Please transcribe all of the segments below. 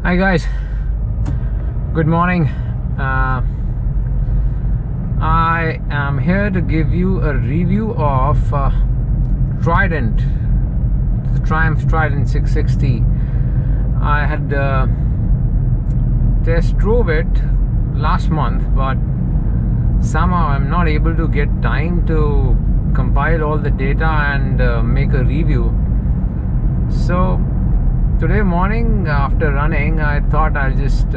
Hi guys, good morning. I am here to give you a review of Trident, the Triumph Trident 660. I had test drove it last month, but somehow I'm not able to get time to compile all the data and make a review. So today morning after running, I thought I'll just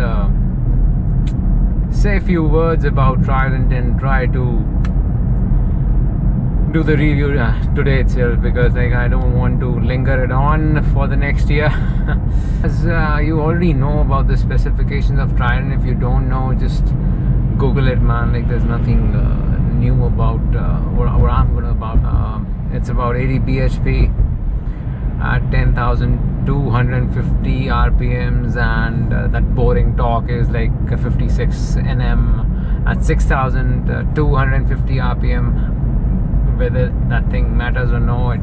say a few words about Trident and try to do the review today itself, because I don't want to linger it on for the next year. As you already know about the specifications of Trident. If you don't know, just Google it, man. There's nothing new about what I'm gonna about. It's about 80 bhp at 10,250 rpms, and that boring torque is like 56 Nm at 6,250 rpm. Whether that thing matters or no, it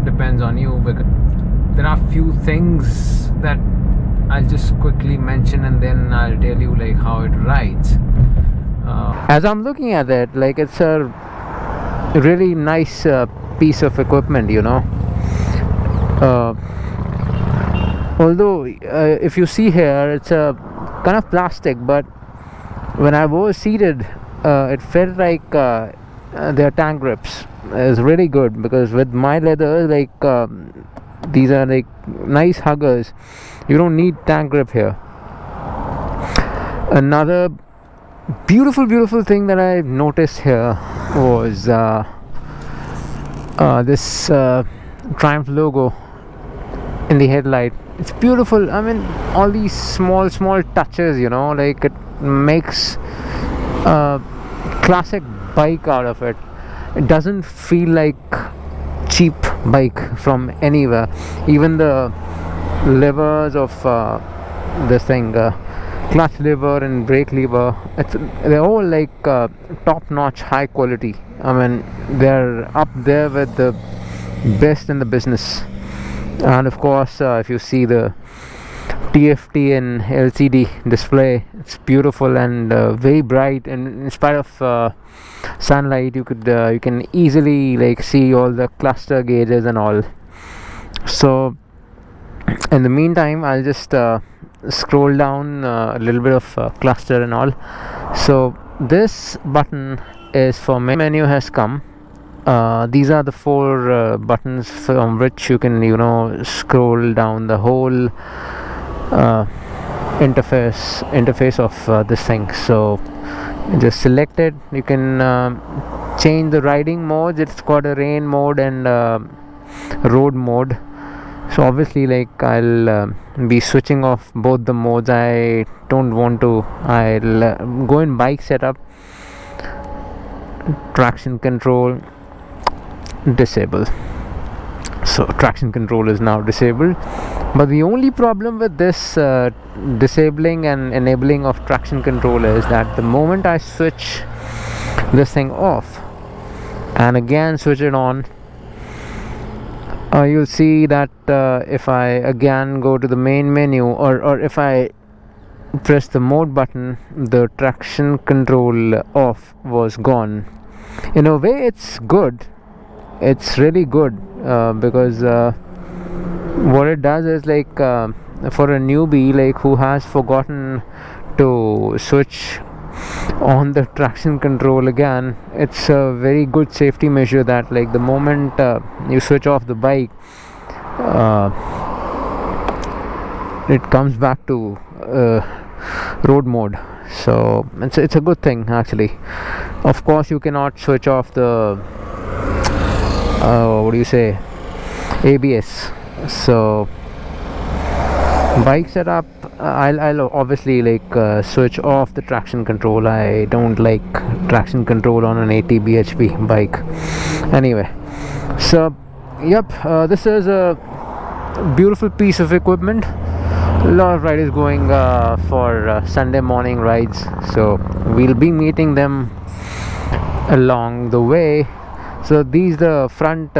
depends on you. Because there are few things that I'll just quickly mention, and then I'll tell you how it rides. As I'm looking at it, it's a really nice piece of equipment, although if you see here, it's a kind of plastic, but when I was seated, it felt like their tank grips is really good, because with my leather, these are nice huggers. You don't need tank grip here. Another beautiful thing that I noticed here was this Triumph logo in the headlight. It's beautiful. I mean, all these small touches, it makes a classic bike out of it. It doesn't feel like cheap bike from anywhere. Even the levers of this thing, clutch lever and brake lever, they're all top-notch, high quality. I mean, they're up there with the best in the business. And of course, if you see the TFT and LCD display, it's beautiful and very bright, and in spite of sunlight, you can easily see all the cluster gauges and all. So in the meantime, I'll just scroll down a little bit of cluster and all. So this button is for menu has come. These are the four buttons from which you can scroll down the whole interface of this thing. So just select it. You can change the riding modes. It's got a rain mode and road mode. So obviously I'll be switching off both the modes. I don't want to. I'll go in bike setup, traction control, disable. So traction control is now disabled. But the only problem with this disabling and enabling of traction control is that the moment I switch this thing off and again switch it on, you'll see that if I again go to the main menu, or if I press the mode button, the traction control off was gone. In a way, it's good. It's really good, because what it does is for a newbie who has forgotten to switch on the traction control again, it's a very good safety measure that the moment you switch off the bike, it comes back to road mode. So it's a good thing, actually. Of course, you cannot switch off the ABS. So bike setup, I'll obviously switch off the traction control. I don't like traction control on an 80 bhp bike. Anyway, so yep, this is a beautiful piece of equipment. A lot of riders going for Sunday morning rides, so we'll be meeting them along the way. So the front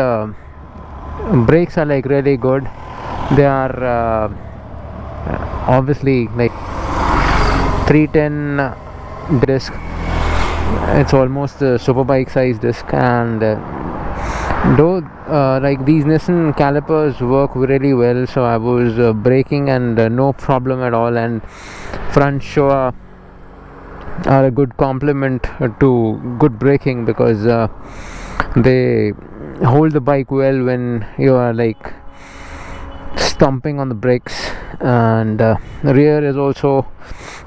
brakes are really good. They are obviously like 310 disc. It's almost a superbike size disc, and though like these Nissan calipers work really well, so I was braking and no problem at all, and front Showa are a good complement to good braking, because they hold the bike well when you are like stomping on the brakes. And rear is also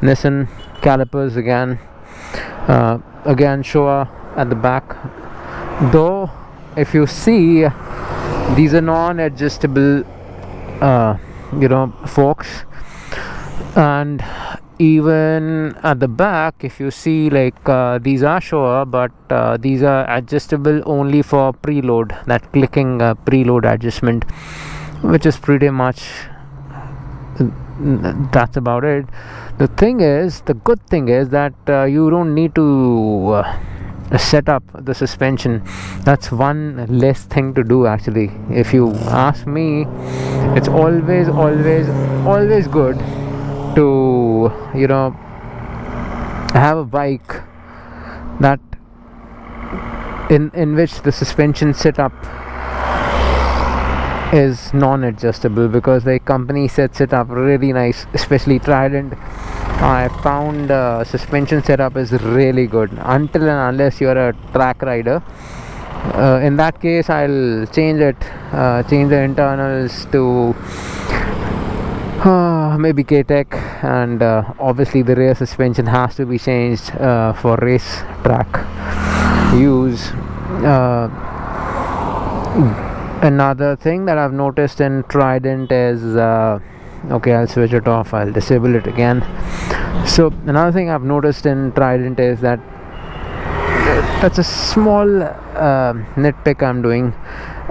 Nissan calipers again, Showa at the back, though if you see, these are non-adjustable forks. And even at the back, if you see, like these are Showa, but these are adjustable only for preload, that clicking preload adjustment, which is pretty much that's about it. The good thing is that you don't need to set up the suspension. That's one less thing to do, actually. If you ask me, it's always good to have a bike that in which the suspension setup is non-adjustable, because the company sets it up really nice, especially Trident. I found suspension setup is really good, until and unless you're a track rider. In that case, I'll change the internals to maybe K-Tech, and obviously the rear suspension has to be changed for race track use. Another thing that I've noticed in Trident is okay, I'll switch it off, I'll disable it again. So another thing I've noticed in Trident is that that's a small nitpick I'm doing.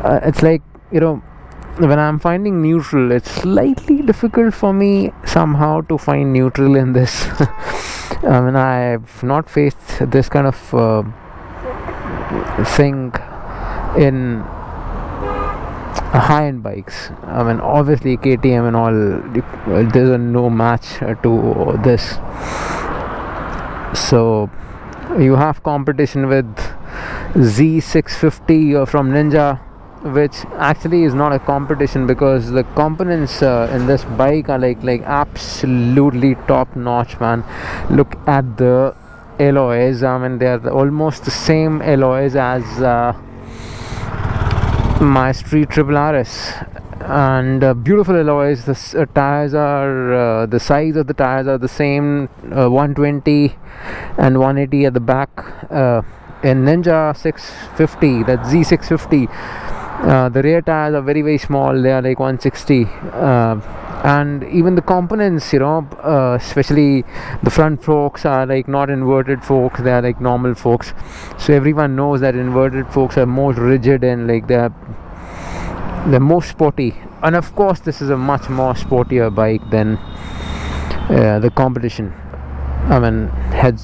It's like, when I'm finding neutral, it's slightly difficult for me somehow to find neutral in this. I mean, I've not faced this kind of thing in high-end bikes. I mean, obviously KTM and all, there's no match to this. So you have competition with Z650 from Ninja, which actually is not a competition, because the components in this bike are like absolutely top notch, man. Look at the alloys. I mean, they are almost the same alloys as my Street Triple RS, and beautiful alloys. The tires are the size of the tires are the same, 120 and 180 at the back. In Ninja 650, that Z650, the rear tires are very small. They are like 160, and even the components, especially the front forks are like not inverted forks, they are like normal forks. So everyone knows that inverted forks are more rigid, and like they're more sporty. And of course, this is a much more sportier bike than the competition. I mean, head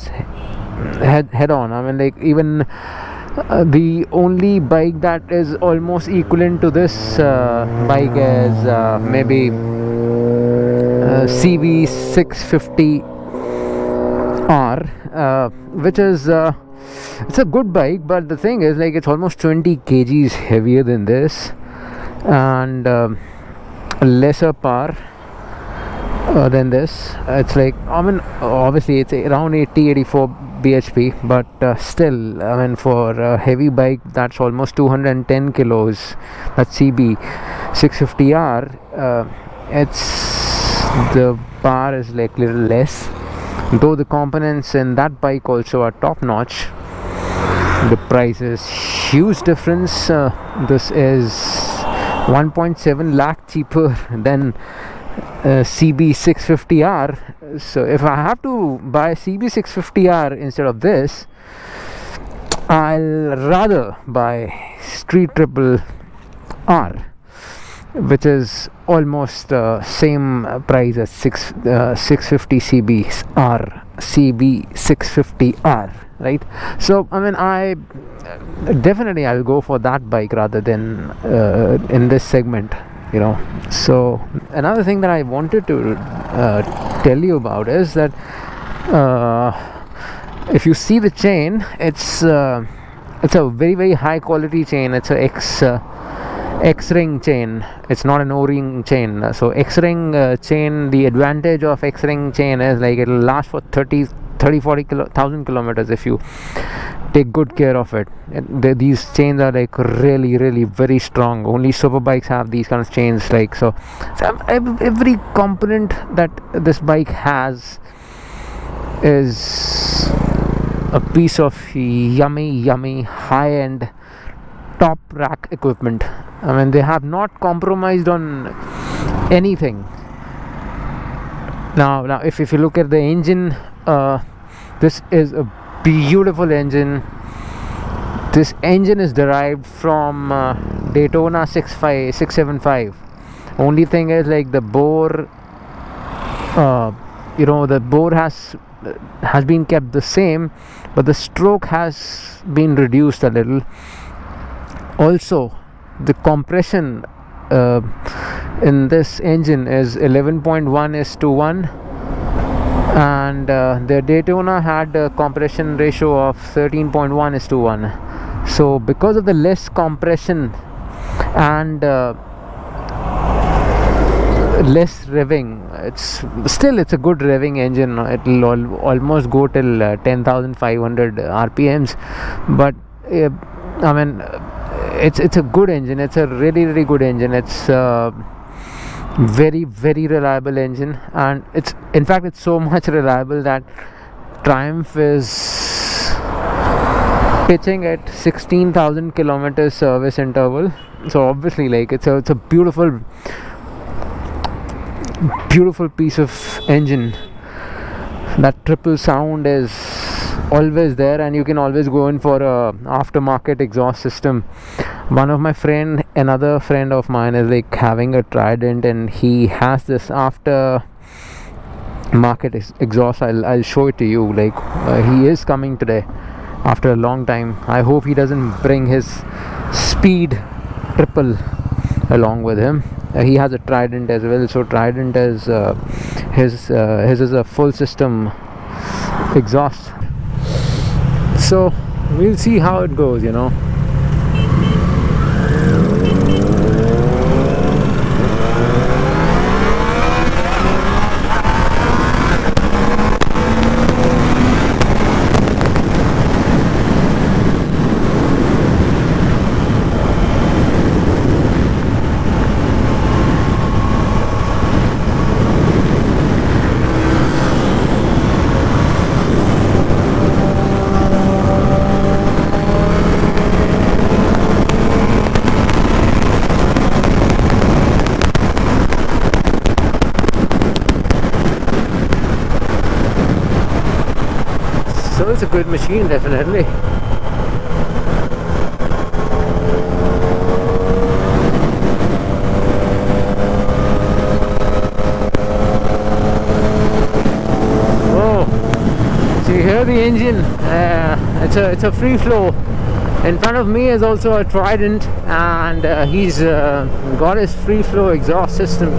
on. I mean, like, even the only bike that is almost equivalent to this bike is maybe CB650R, which is it's a good bike, but the thing is, like, it's almost 20 kgs heavier than this, and lesser power than this. It's like, I mean, obviously it's around 84 bhp, but still, I mean, for a heavy bike, that's almost 210 kilos. That's CB650R. It's the power is like little less, though the components in that bike also are top notch. The price is huge difference. This is 1.7 lakh cheaper than CB650R. So if I have to buy CB650R instead of this, I'll rather buy Street Triple R, which is almost same price as 650 CB650R, right? So I mean, I'll go for that bike rather than in this segment. So another thing that I wanted to tell you about is that if you see the chain, it's a very very high quality chain. It's a X-ring chain. It's not an O-ring chain. So X-ring chain, the advantage of X-ring chain is like it'll last for 40,000 kilometers if you take good care of it. These chains are like really really very strong. Only super bikes have these kind of chains. Like so every component that this bike has is a piece of yummy high-end top rack equipment. I mean, they have not compromised on anything. Now if you look at the engine, this is a beautiful engine. This engine is derived from Daytona 675. Only thing is, like, the bore, the bore has been kept the same, but the stroke has been reduced a little. Also, the compression in this engine is 11.1:1, and the Daytona had a compression ratio of 13.1:1. So because of the less compression and less revving, it's a good revving engine. It'll almost go till 10,500 rpms, but I mean, it's a good engine. It's a really really good engine. It's very very reliable engine, and it's so much reliable that Triumph is pitching at 16,000 kilometers service interval. So obviously, like, it's a beautiful piece of engine. That triple sound is always there, and you can always go in for a aftermarket exhaust system. Another friend of mine is like having a Trident, and he has this aftermarket exhaust. I'll show it to you. Like, he is coming today after a long time. I hope he doesn't bring his Speed triple along with him. He has a Trident as well. So Trident is his is a full system exhaust. So we'll see how it goes. So it's a good machine, definitely. Whoa! So you hear the engine. It's a free flow. In front of me is also a Trident, and he's got his free flow exhaust system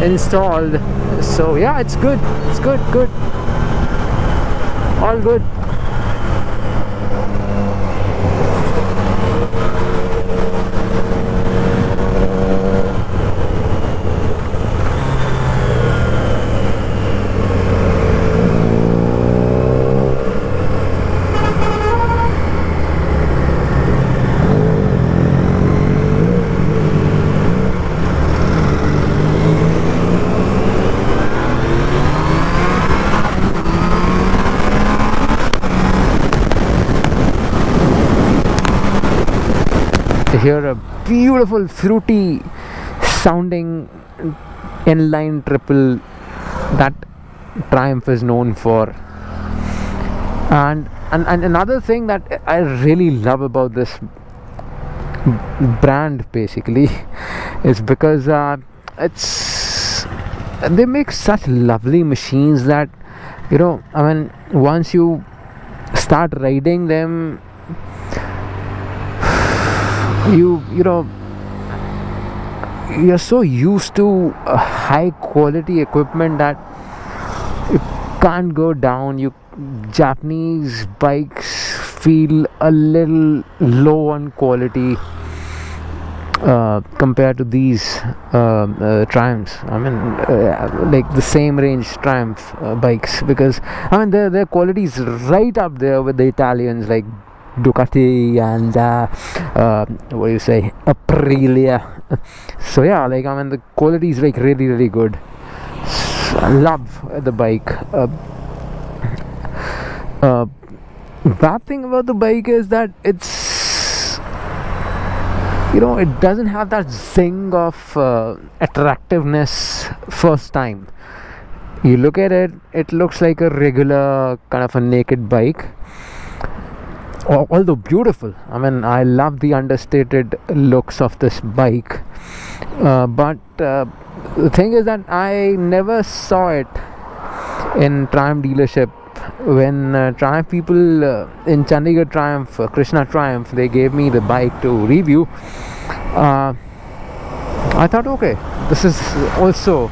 installed. So yeah, it's good. It's good. All good. Hear a beautiful fruity sounding inline triple that Triumph is known for. And another thing that I really love about this brand basically is because they make such lovely machines that I mean, once you start riding them, you're so used to high quality equipment that you can't go down. Japanese bikes feel a little low on quality compared to these Triumphs. I mean, like the same range Triumph bikes, because I mean their quality is right up there with the Italians like Ducati and what do you say, Aprilia. So yeah, like I mean the quality is like really good. I love the bike. Bad thing about the bike is that it's, it doesn't have that zing of attractiveness first time. You look at it, it looks like a regular kind of a naked bike, although beautiful. I mean, I love the understated looks of this bike, but the thing is that I never saw it in Triumph dealership. When Triumph people in Chandigarh Triumph, Krishna Triumph, they gave me the bike to review, I thought, okay, this is also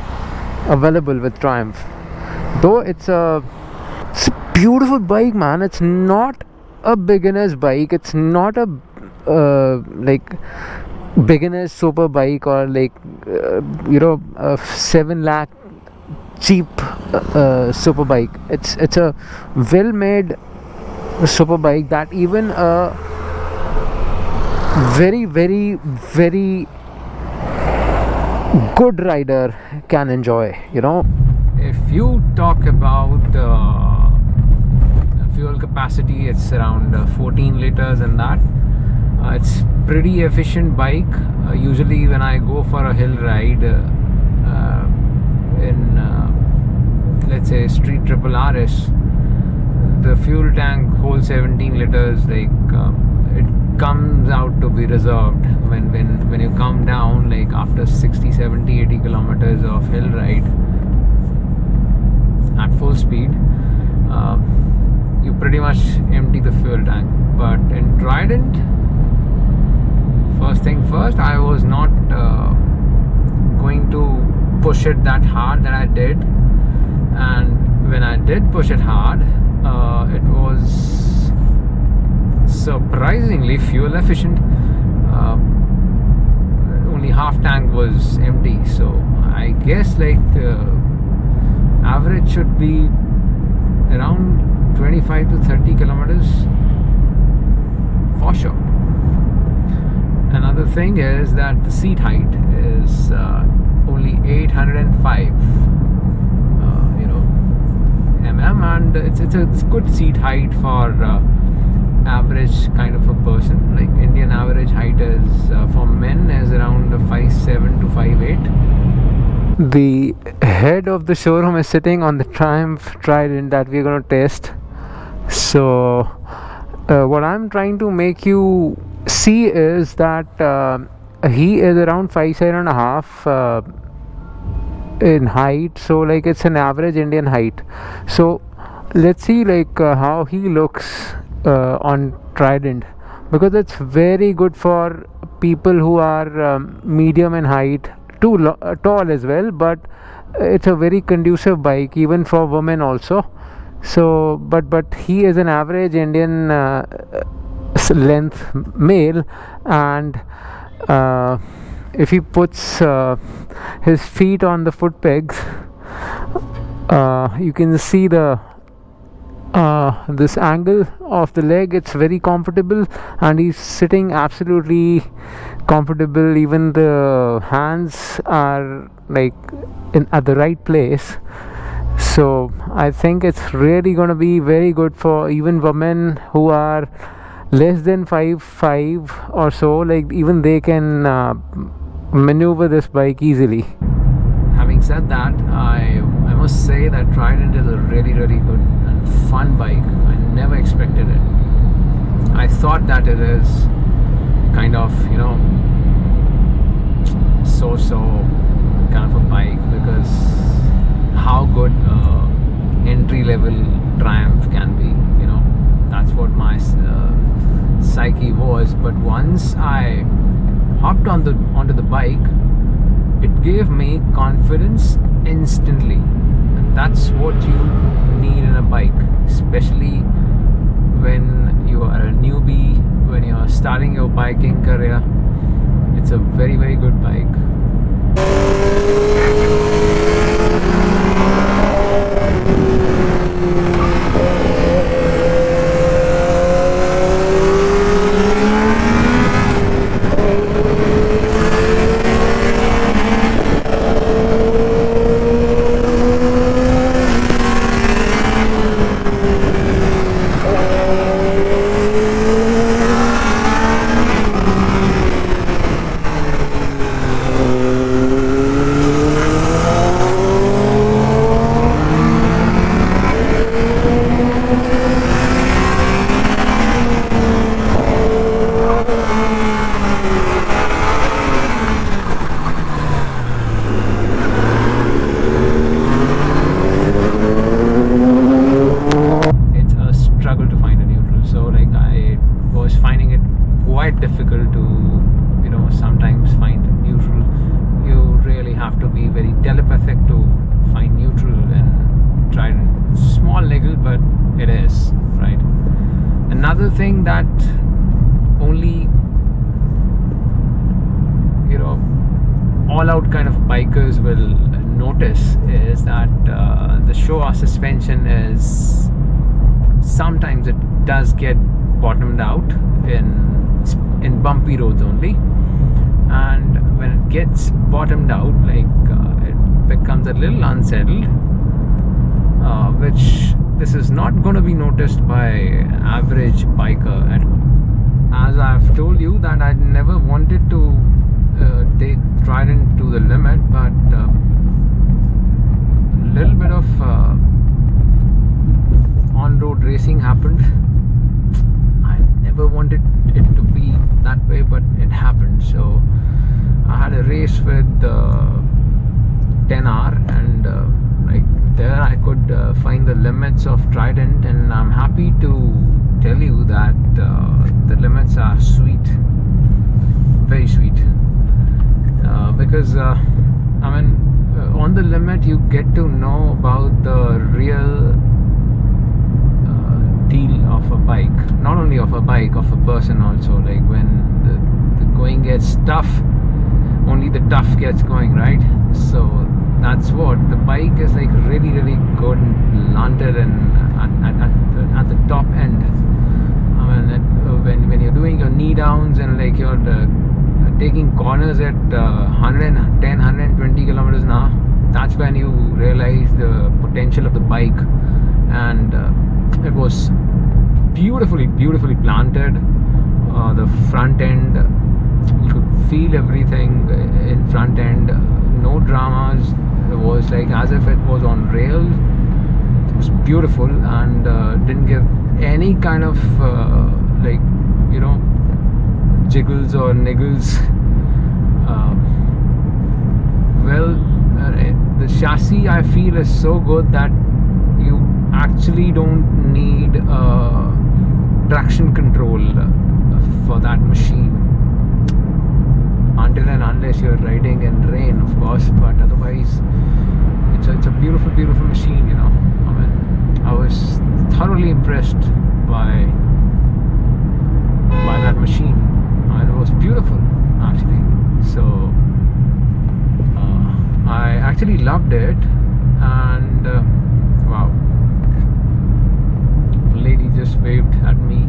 available with Triumph. Though it's a beautiful bike, man. It's not a beginner's bike. It's not a like beginner's super bike, or like a 7 lakh cheap super bike. It's a well made super bike that even a very good rider can enjoy. If you talk about fuel capacity, it's around 14 liters, and that it's pretty efficient bike. Usually when I go for a hill ride in let's say street triple RS, the fuel tank holds 17 liters. Like it comes out to be reserved when you come down, like after 60, 70, 80 kilometers of hill ride at full speed, you pretty much empty the fuel tank. But in Trident, first thing first, I was not going to push it that hard that I did, and when I did push it hard, it was surprisingly fuel efficient. Only half tank was empty, so I guess like average should be around 25 to 30 kilometers for sure. Another thing is that the seat height is only 805 mm, and it's a good seat height for average kind of a person. Like Indian average height is for men is around 5'7" to 5'8". The head of the showroom is sitting on the Triumph Trident that we're going to test. So what I'm trying to make you see is that he is around 5'7.5" in height, so like it's an average Indian height. So let's see like how he looks on Trident, because it's very good for people who are medium in height, tall as well, but it's a very conducive bike even for women also. So but he is an average Indian length male, and if he puts his feet on the foot pegs, you can see the this angle of the leg. It's very comfortable, and he's sitting absolutely comfortable. Even the hands are like at the right place. So I think it's really going to be very good for even women who are less than 5'5" or so. Like even they can maneuver this bike easily. Having said that, I must say that Trident is a really good and fun bike. I never expected it. I thought that it is kind of so kind of a bike, because how good entry level Triumph can be, that's what my psyche was. But once I hopped onto the bike, it gave me confidence instantly. And that's what you need in a bike, especially when you are a newbie, when you are starting your biking career. It's a very, very good bike. Difficult to sometimes find neutral. You really have to be very telepathic to find neutral and Trident. Small niggle, but it is right. Another thing that only all out kind of bikers will notice is that the Showa suspension is sometimes it does get bottomed out in bumpy roads only, and when it gets bottomed out, it becomes a little unsettled, which this is not going to be noticed by average biker at all. As I've told you that I never wanted to take Trident to the limit, but a little bit of on-road racing happened. I never wanted it to be that way, but it happened. So I had a race with 10R, and there I could find the limits of Trident, and I'm happy to tell you that the limits are sweet, very sweet, because on the limit you get to know about the real deal of a bike, not only of a bike, of a person also. Like when the going gets tough, only the tough gets going, right? So that's what the bike is, like really, really good and planted and at the top end. When you're doing your knee downs and like you're taking corners at 110, 120 kilometers an hour, that's when you realize the potential of the bike. And it was beautifully planted. The front end, you could feel everything in front end, no dramas. It was like as if it was on rails. It was beautiful and didn't give any kind of jiggles or niggles. The chassis I feel is so good that you actually don't need traction control for that machine, until and unless you're riding in rain, of course. But otherwise it's a beautiful machine. I was thoroughly impressed by that machine, and it was beautiful actually. So I actually loved it, and wow, the lady just waved at me.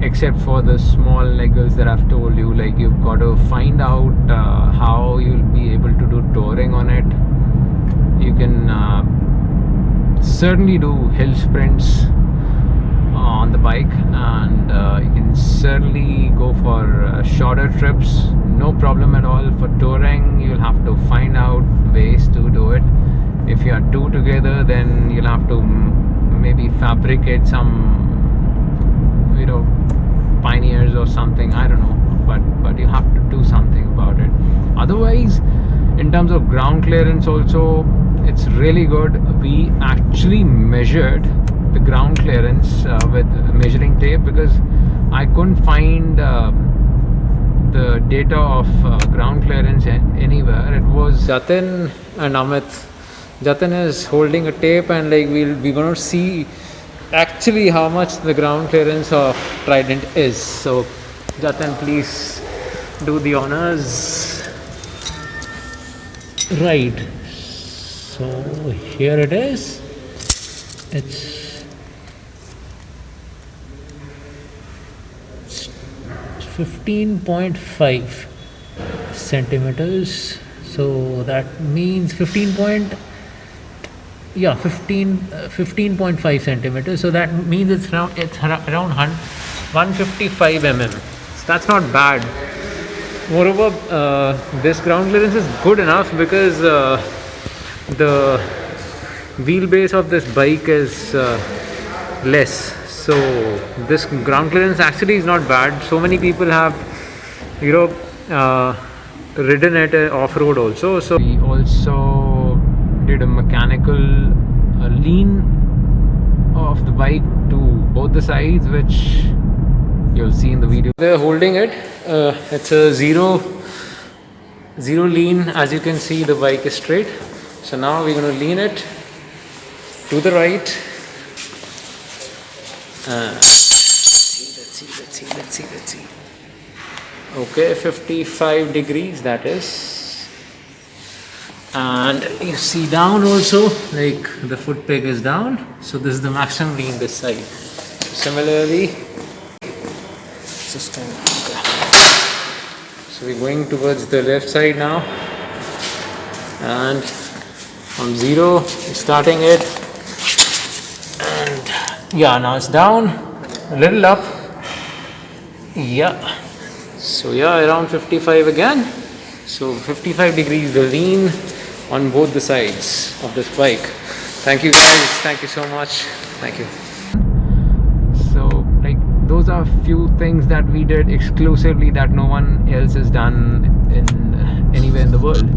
Except for the small niggles that I've told you, like you've got to find out how you'll be able to do touring on it. You can certainly do hill sprints on the bike, and you can certainly go for shorter trips, no problem at all. For touring, you'll have to find out ways to do it. If you are two together, then you'll have to maybe fabricate some, you know, pioneers or something, I don't know, but you have to do something about it. Otherwise, in terms of ground clearance also, it's really good. We actually measured the ground clearance with measuring tape, because I couldn't find the data of ground clearance anywhere. It was Jatin and Amit. Jatin is holding a tape, and like we're gonna see actually how much the ground clearance of Trident is. So Jatin, please do the honors. Right, so here it is. It's 15.5 centimeters, so that means 15.5 centimeters, so that means it's around 155 mm. So that's not bad. Moreover, this ground clearance is good enough because the wheelbase of this bike is less, so this ground clearance actually is not bad. So many people have, you know, ridden it off-road also. So we also did a mechanical lean of the bike to both the sides, which you'll see in the video. They're holding it. It's a zero lean. As you can see, the bike is straight. So now we're going to lean it to the right. Let's see. Okay, 55 degrees, that is. And you see down also, like the foot peg is down, so this is the maximum lean this side. Similarly, system. Okay. So we're going towards the left side now, and from zero, starting it, and yeah, now it's down, a little up, yeah. So yeah, around 55 again. So 55 degrees the lean on both the sides of this bike. Thank you guys, thank you so much, thank you. So like those are few things that we did exclusively that no one else has done in anywhere in the world.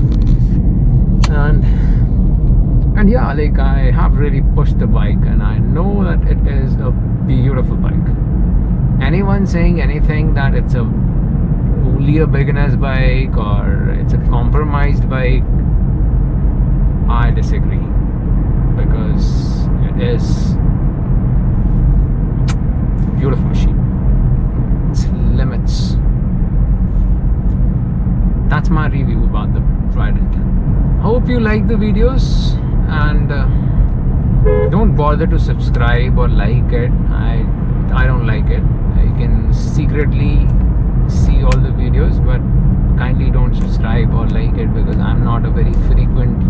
And yeah, like I have really pushed the bike, and I know that it is a beautiful bike. Anyone saying anything that it's only a beginner's bike or it's a compromised bike, I disagree, because it is a beautiful machine. It's limits. That's my review about the Trident. Hope you like the videos, and don't bother to subscribe or like it. I don't like it. You can secretly see all the videos, but kindly don't subscribe or like it, because I'm not a very frequent,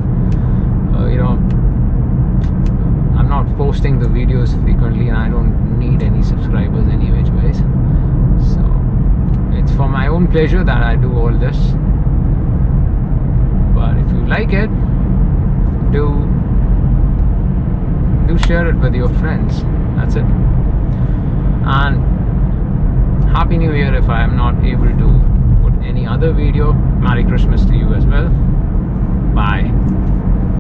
I'm not posting the videos frequently, and I don't need any subscribers any which ways. So it's for my own pleasure that I do all this. But if you like it, do share it with your friends. That's it. And Happy New Year if I am not able to put any other video. Merry Christmas to you as well. Bye.